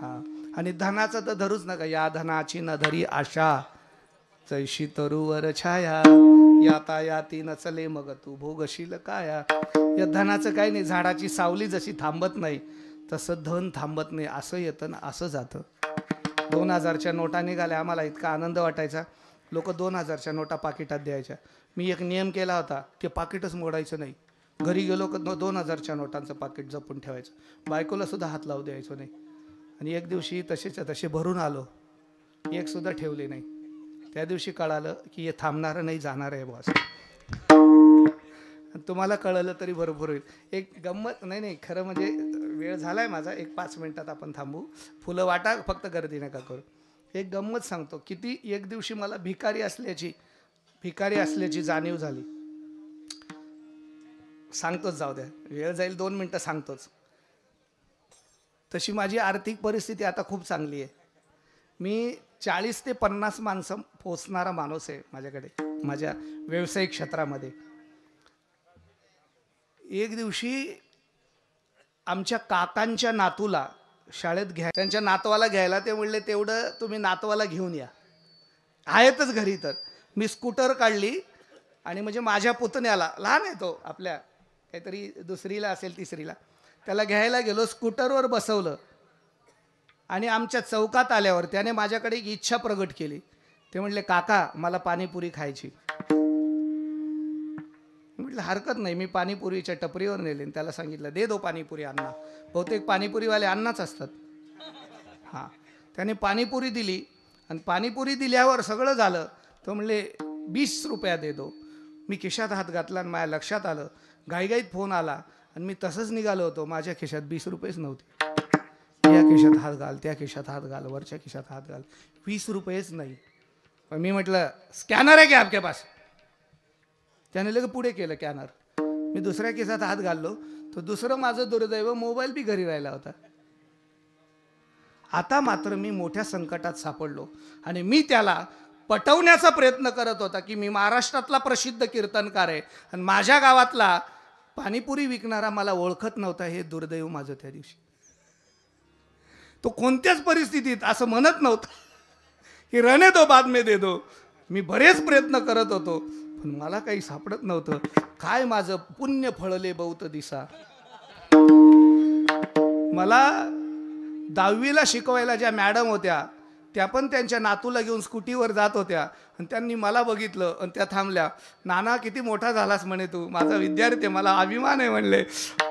हा आणि धनाचं तर धरूच नका. या धनाची न धरी आशा जैशी तरुवर छाया याता याती नचले मग तू भोगशील काया. या धनाचं काही नाही. झाडाची सावली जशी थांबत नाही तसं धन थांबत नाही. असं येतं ना असं जातं. 2000च्या नोटा निघाल्या. आम्हाला इतका आनंद वाटायचा. लोक 2000च्या नोटा पाकिटात द्यायच्या. मी एक नियम केला होता, ते पाकिटच मोडायचं नाही. घरी गेलो का 2000च्या नोटांचं पाकिट जपून ठेवायचं. बायकोला सुद्धा हात लावू द्यायचो नाही. आणि एक दिवशी तसेच्या तसे भरून आलो, एक सुद्धा ठेवले नाही. त्या दिवशी कळालं की हे थांबणारं नाही, जाणार आहे बॉस. तुम्हाला कळलं तरी भरपूर होईल. एक गंमत नाही खरं म्हणजे वेळ झालाय माझा. एक 5 मिनिटात आपण थांबू. फुलं वाटा, फक्त गर्दी नका करू. एक गंमत सांगतो. किती एक दिवशी मला भिकारी असल्याची जाणीव झाली. सांगतोच, जाऊ द्या, वेळ जाईल, 2 मिनिटं सांगतोच. तशी माझी आर्थिक परिस्थिती आता खूप चांगली आहे. मी 40 ते 50 माणसं पोचणारा माणूस आहे माझ्याकडे, माझ्या व्यावसायिक क्षेत्रामध्ये. एक दिवशी आमच्या काकांच्या नातूला शाळेत त्यांच्या नातवाला घ्यायला ते म्हणले, तेवढं तुम्ही नातवाला घेऊन या, आहेतच घरी. तर मी स्कूटर काढली आणि म्हणजे माझ्या पुतण्याला, लहान आहे तो, आपल्या काहीतरी 2रीला असेल 3रीला, त्याला घ्यायला गेलो. स्कूटरवर बसवलं आणि आमच्या चौकात आल्यावर त्याने माझ्याकडे एक इच्छा प्रगट केली. ते म्हणले, काका मला पाणीपुरी खायची. म्हटलं हरकत नाही. मी पाणीपुरीच्या टपरीवर नेले. त्याला सांगितलं, दे दो पाणीपुरी अण्णा. बहुतेक पाणीपुरीवाले अण्णाच असतात. हां, त्याने पाणीपुरी दिली आणि पाणीपुरी दिल्यावर सगळं झालं. तो म्हणले 20 रुपया दे दो. मी खिशात हात घातला आणि माझ्या लक्षात आलं. घाईघाईत फोन आला आणि मी तसंच निघालो होतो. माझ्या खिशात 20 रुपयेच नव्हते. या खिशात हात घाल, त्या खिशात हात घाल, वरच्या खिशात हात घाल, 20 रुपयेच नाही. पण मी म्हटलं, स्कॅनर आहे क्या आपके पास? त्याने लगेच पुढे केलं कॅनर. मी दुसऱ्या खिशात हात घाललो. तो दुसरं माझं दुर्दैव, मोबाईल बी घरी राहिला होता. आता मात्र मी मोठ्या संकटात सापडलो आणि मी त्याला पटवण्याचा प्रयत्न करत होता की मी महाराष्ट्रातला प्रसिद्ध कीर्तनकार आहे आणि माझ्या गावातला पाणीपुरी विकणारा मला ओळखत नव्हता. हे दुर्दैव माझं त्या दिवशी. तो कोणत्याच परिस्थितीत असं म्हणत नव्हता की रहने दो बाद में दे दो. मी बरेच प्रयत्न करत होतो पण मला काही सापडत नव्हतं. काय माझं पुण्य फळले बहुत दिसा. मला 10वीला शिकवायला ज्या मॅडम होत्या त्या पण त्यांच्या नातूला घेऊन स्कूटीवर जात होत्या आणि त्यांनी मला बघितलं आणि त्या थांबल्या. नाना किती मोठा झालास म्हणे तू, माझा विद्यार्थी, मला अभिमान आहे म्हणले.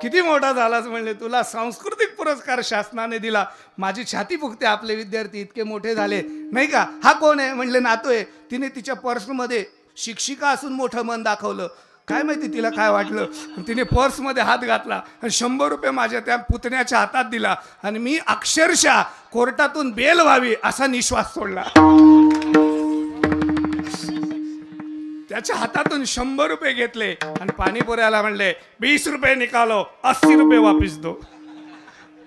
किती मोठा झालास म्हणले, तुला सांस्कृतिक पुरस्कार शासनाने दिला. माझी छाती फुगते, आपले विद्यार्थी इतके मोठे झाले नाही का. हा कोण आहे म्हणले, नातू आहे. तिने तिच्या पर्समध्ये शिक्षिका असून मोठं मन दाखवलं. काय माहिती तिला काय वाटलं. तिने पर्समध्ये हात घातला आणि 100 रुपये माझ्या त्या पुतण्याच्या हातात दिला आणि मी अक्षरशः कोर्टातून बेल व्हावी असा निश्वास सोडला. त्याच्या हातातून 100 रुपये घेतले आणि पाणीपुऱ्याला म्हणले, 20 रुपये निकालो, 80 रुपये वापिस दो.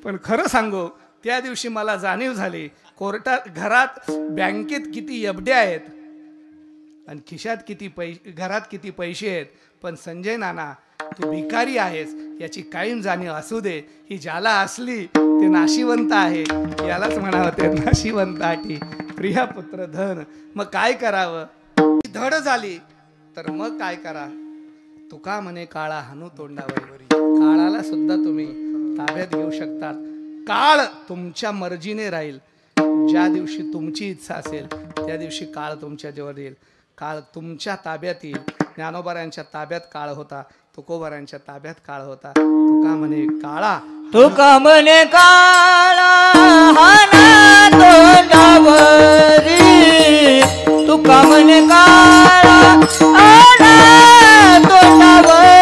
पण खरं सांगू, त्या दिवशी मला जाणीव झाली, कोर्टात, घरात, बँकेत किती एफड्या आहेत आणि खिशात किती पैसे, घरात किती पैसे आहेत. पण संजय नाना, तू भिकारी आहेस याची कायम जाणीव असू दे. ही ज्याला असली ते नाशिवंत आहे. यालाच म्हणावं ते नाशिवंत आठी प्रिया पुत्र धन. मग काय करावं, धड झाली तर मग काय करा. तुका म्हणे काळा हानू तोंडावरी. काळाला सुद्धा तुम्ही ताब्यात घेऊ शकतात. काळ तुमच्या मर्जीने राहील. ज्या दिवशी तुमची इच्छा असेल त्या दिवशी काळ तुमच्या जवळ येईल. काळ तुमच्या ताब्यात येईल. ज्ञानोबारांच्या ताब्यात काळ होता, तुकोबारांच्या ताब्यात काळ होता. तुका म्हणे काळा, तुका म्हणे काळा हाना तोंडावरी. तुका म्हणे काळा हाना तोंडावरी.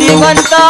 श्रीमंता